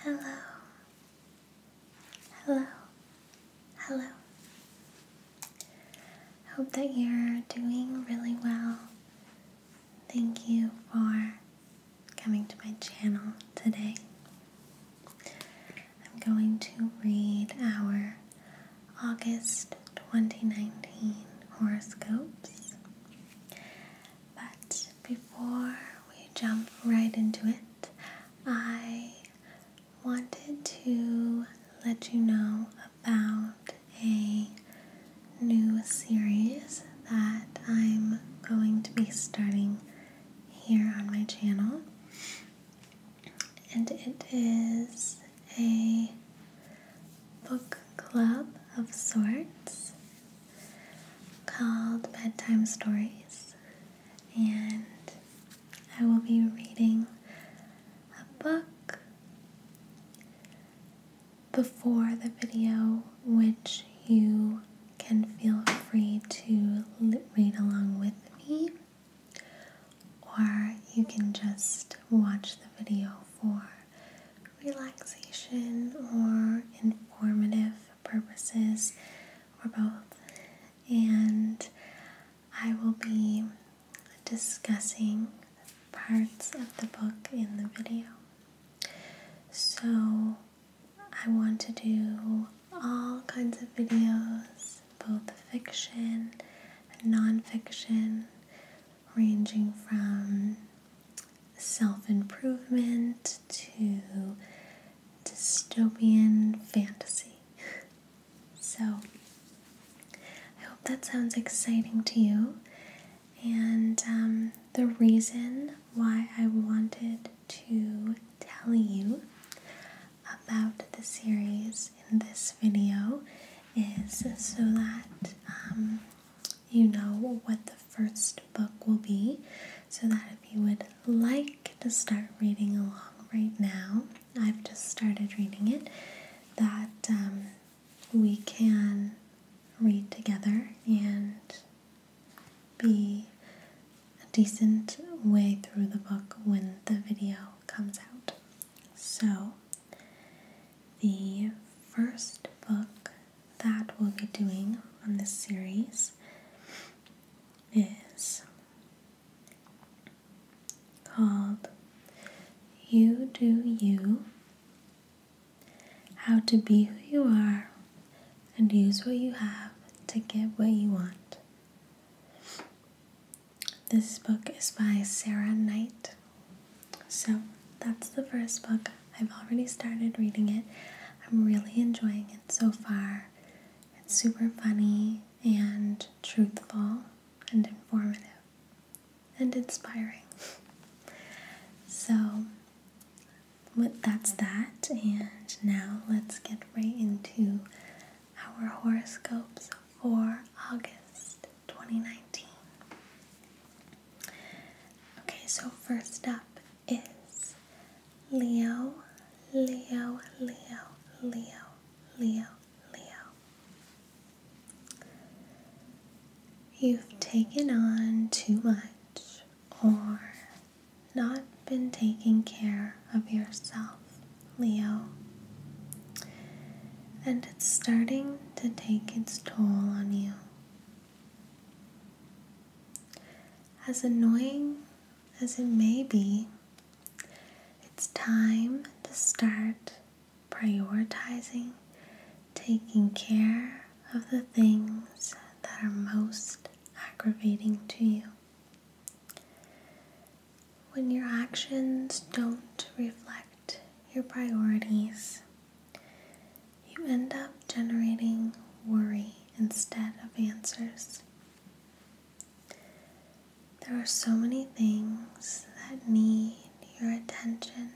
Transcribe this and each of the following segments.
Hello, hello, hello. Hope that you're doing really well. Thank you for coming to my channel today. I'm going to read our August 2019 horoscopes. But before we jump right into it, I wanted to let you know about a new series that I'm going to be starting here on my channel, and it is a book club of sorts called Bedtime Stories, and I will be reading a book before the video, which you can feel free to read along with me, or you can just watch the video for relaxation or informative purposes, or both. And I will be discussing parts of the book in the video. So I want to do all kinds of videos, both fiction and non-fiction, ranging from self-improvement to dystopian fantasy. So I hope that sounds exciting to you. And the reason why I wanted to tell you about the series in this video is so that you know what the first book will be, so that if you would like to start reading along right now, I've just started reading it, that we can read together and be a decent way through the book when the video comes out. So the first book that we'll be doing on this series is called You Do You, How to Be Who You Are and Use What You Have to Get What You Want. This book is by Sarah Knight. So that's the first book. I've already started reading it. I'm really enjoying it so far. It's super funny and truthful and informative and inspiring. So that's that, and now let's get right into our horoscopes for August 2019. Okay, so first up is Leo, Leo, Leo, Leo, Leo, Leo. You've taken on too much or not been taking care of yourself, Leo. And it's starting to take its toll on you. As annoying as it may be, it's time to start prioritizing taking care of the things that are most aggravating to you. When your actions don't reflect your priorities, you end up generating worry instead of answers. There are so many things that need your attention,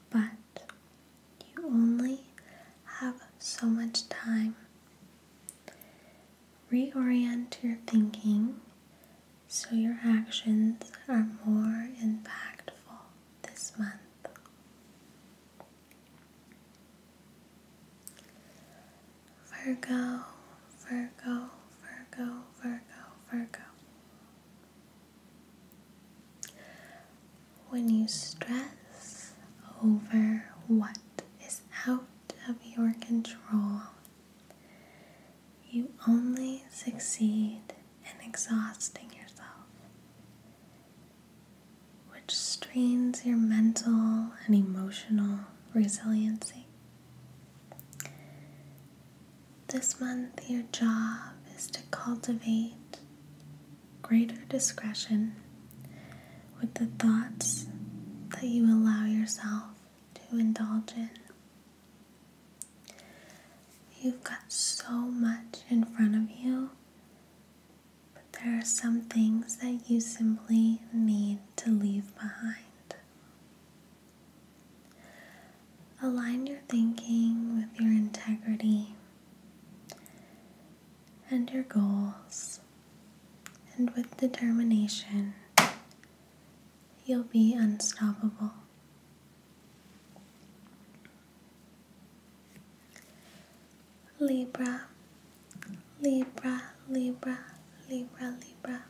but you only have so much time. Reorient your thinking so your actions are more impactful this month. Virgo, Virgo, Virgo, Virgo, Virgo. When you stress over what your control. You only succeed in exhausting yourself, which strains your mental and emotional resiliency. This month, your job is to cultivate greater discretion with the thoughts that you allow yourself to indulge in. You've got so much in front of you, but there are some things that you simply need to leave behind. Align your thinking with your integrity and your goals, and with determination, you'll be unstoppable. Libra, Libra, Libra, Libra, Libra.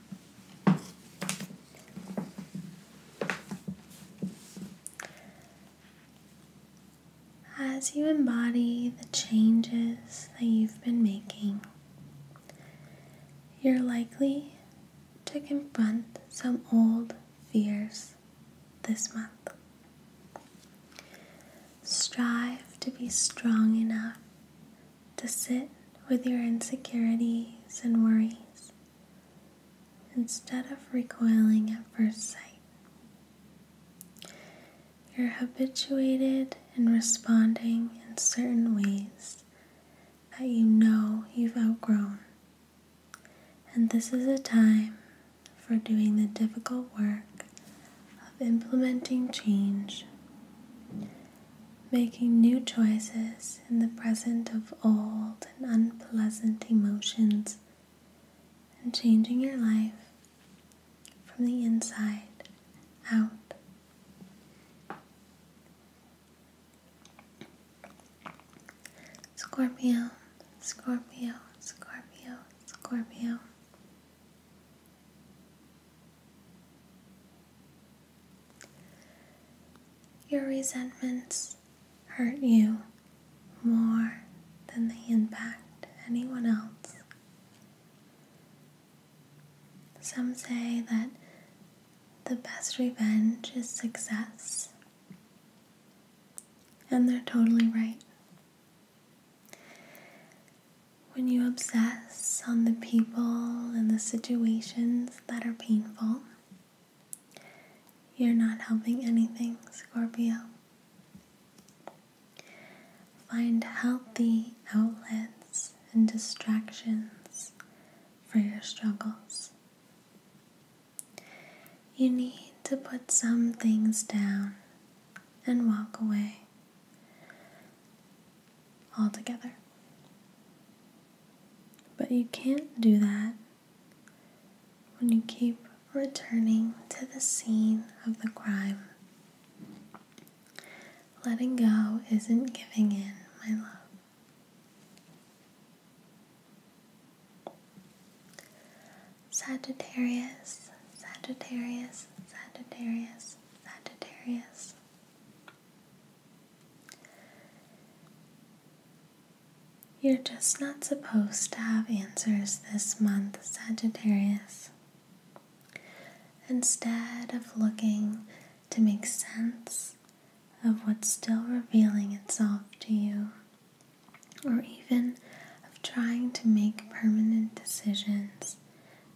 As you embody the changes that you've been making, you're likely to confront some old fears this month. Strive to be strong enough to sit with your insecurities and worries instead of recoiling at first sight. You're habituated in responding in certain ways that you know you've outgrown, and this is a time for doing the difficult work of implementing change, making new choices in the present of old and unpleasant emotions, and changing your life from the inside out. Scorpio, Scorpio, Scorpio, Scorpio. Your resentments hurt you more than they impact anyone else. Some say that the best revenge is success, and they're totally right. When you obsess on the people and the situations that are painful, you're not helping anything, Scorpio. Find healthy outlets and distractions for your struggles. You need to put some things down and walk away altogether. But you can't do that when you keep returning to the scene of the crime. Letting go isn't giving in, my love. Sagittarius, Sagittarius, Sagittarius, Sagittarius. You're just not supposed to have answers this month, Sagittarius. Instead of looking to make sense of what's still revealing itself to you, or even of trying to make permanent decisions,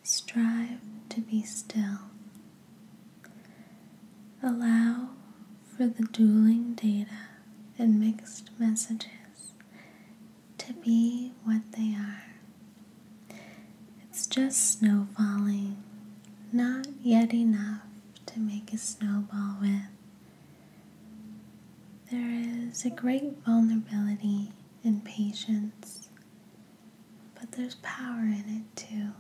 strive to be still. Allow for the dueling data and mixed messages to be what they are. It's just snow falling, not yet enough to make a snowball with. There is a great vulnerability in patience, but there's power in it too.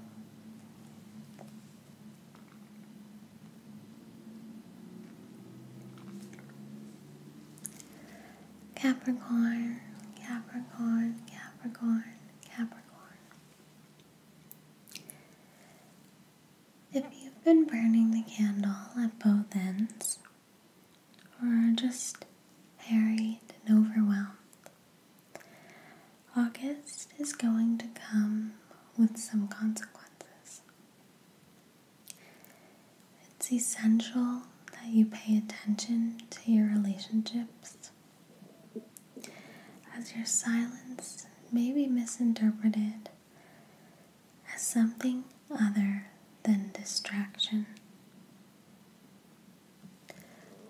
Capricorn, Capricorn, Capricorn, Capricorn. If you've been burning the candle at both ends, or just harried and overwhelmed, It's essential that you pay attention to your relationships, as your silence may be misinterpreted as something other than distraction.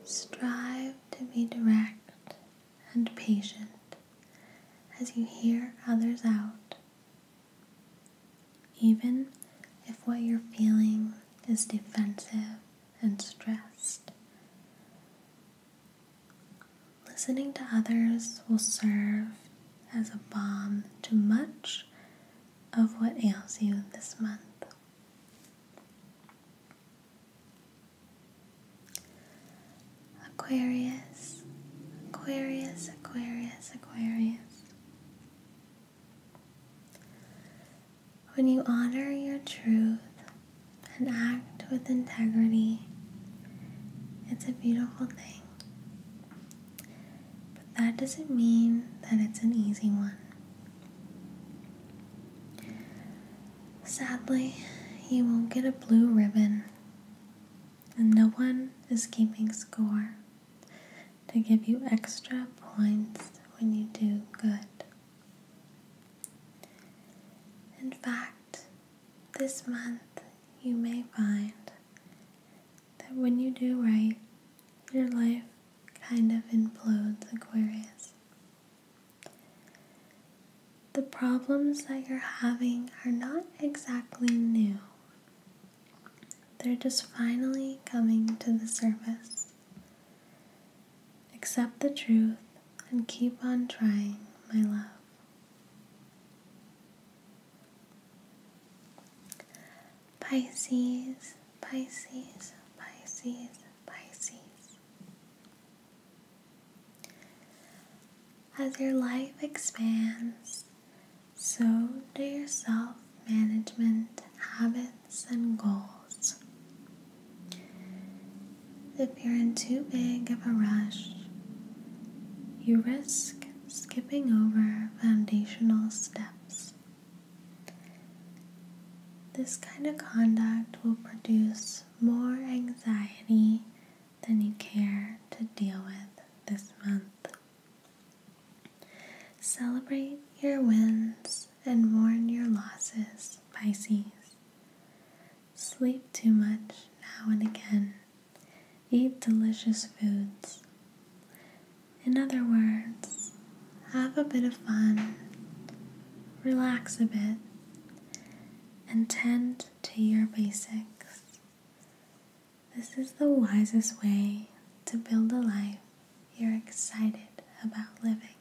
Strive to be direct and patient as you hear others out, even if what you're feeling is defensive and stressed. Listening to others will serve as a balm to much of what ails you this month. Aquarius, Aquarius, Aquarius, Aquarius. When you honor your truth and act with integrity, it's a beautiful thing. But that doesn't mean that it's an easy one. Sadly, you won't get a blue ribbon, and no one is keeping score to give you extra points when you do good. In fact, this month you may find that when you do right, your life kind of implodes, Aquarius. The problems that you're having are not exactly new. They're just finally coming to the surface. Accept the truth and keep on trying, my love. Pisces, Pisces, Pisces, Pisces. As your life expands, so do your self-management habits and goals. If you're in too big of a rush, you risk skipping over foundational steps. This kind of conduct will produce more anxiety than you care to deal with this month. Celebrate your wins and mourn your losses, Pisces. Sleep too much now and again. Eat delicious foods. In other words, have a bit of fun, relax a bit, and tend to your basics. This is the wisest way to build a life you're excited about living.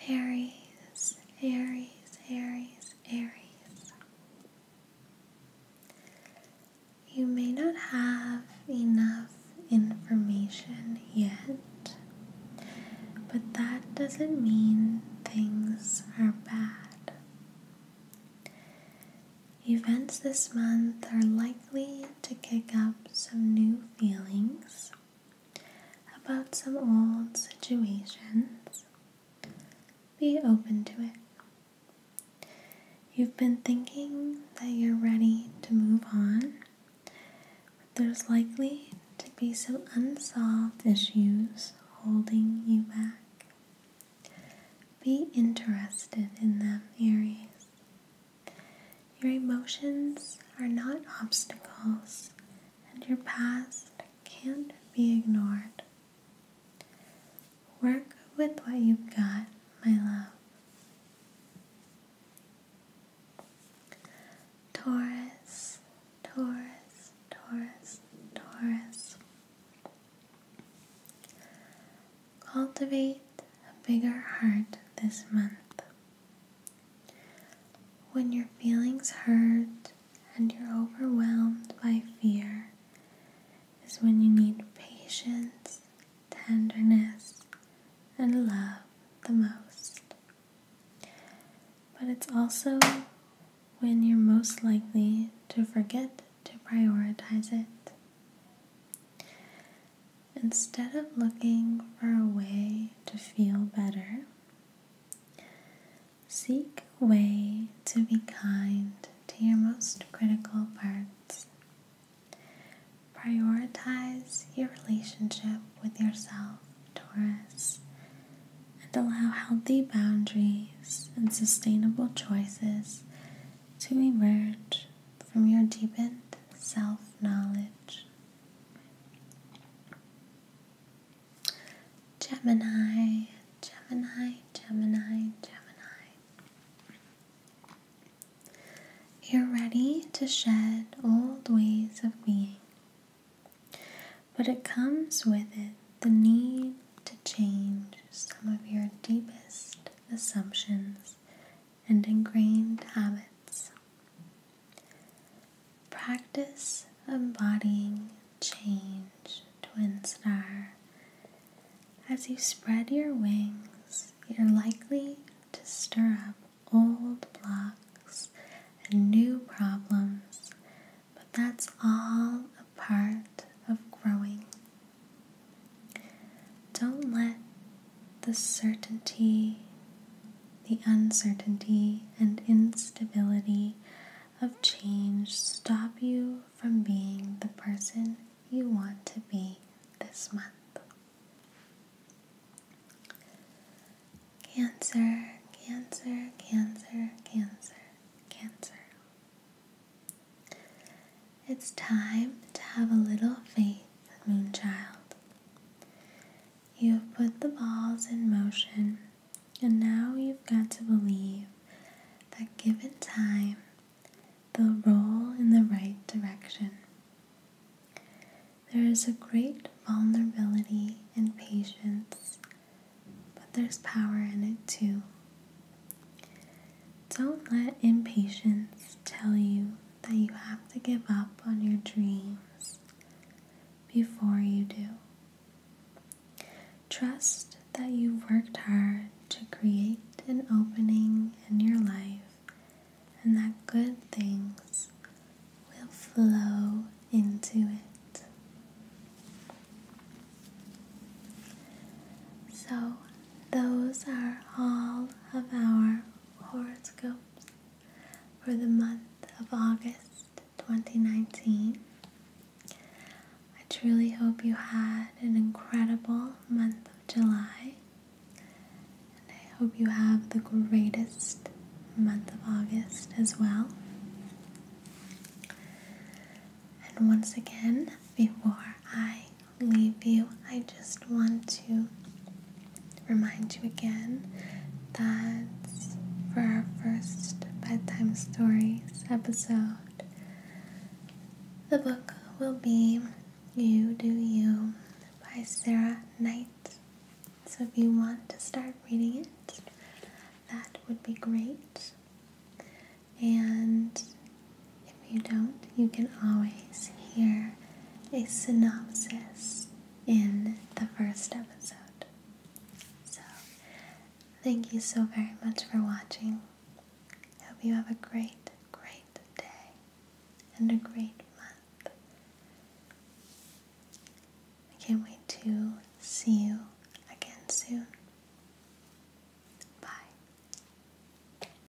Aries, Aries, Aries, Aries. You may not have enough information yet, but that doesn't mean things are bad. Events this month are likely to kick up some new feelings about some old situations. Be open to it. You've been thinking that you're ready to move on, but there's likely to be some unsolved issues holding you back. Be interested in them, Aries. Your emotions are not obstacles, and your past can't be ignored. Work with what you've got, my love. Taurus, Taurus, Taurus, Taurus. Cultivate a bigger heart this month. When your feelings hurt and you're overwhelmed by fear is when you need patience, tenderness, and love the most. But it's also when you're most likely to forget to prioritize it. Instead of looking for a way to feel better, seek a way to be kind to to your most critical parts. Prioritize your relationship with yourself, Taurus, and allow healthy boundaries and sustainable choices to emerge from your deepened self-knowledge. Gemini, Gemini, Gemini, Gemini. You're ready to shed old ways of being, but it comes with it the need to change some of your deepest assumptions and ingrained habits. Practice embodying change, twin star. As you spread your wings, you're likely to stir up old blocks and new problems, but that's all a part of growing. Don't let the certainty, the uncertainty, and instability of change stop you from being the person you want to be this month. Cancer, Cancer, Cancer, Cancer, Cancer. It's time to have a little faith, Moonchild. You have put the balls in motion, and now you've got to believe that given time, they'll roll in the right direction. There is a great vulnerability and patience, but there's power in it too. Don't let impatience tell you that you have to give up on your dreams before you do. Trust that you've worked hard to create an opening in your life and that good things will flow into it. So, those are all of our horoscopes for the month of August 2019. I truly hope you had an incredible month of July, and I hope you have the greatest month of August as well. And once again, before I leave you, I just want to remind you again that for our first Bedtime Stories episode, the book will be You Do You by Sarah Knight. So if you want to start reading it, that would be great. And if you don't, you can always hear a synopsis in the first episode. So, thank you so very much for watching. I hope you have a great, great day and a great month. I can't wait to see you again soon.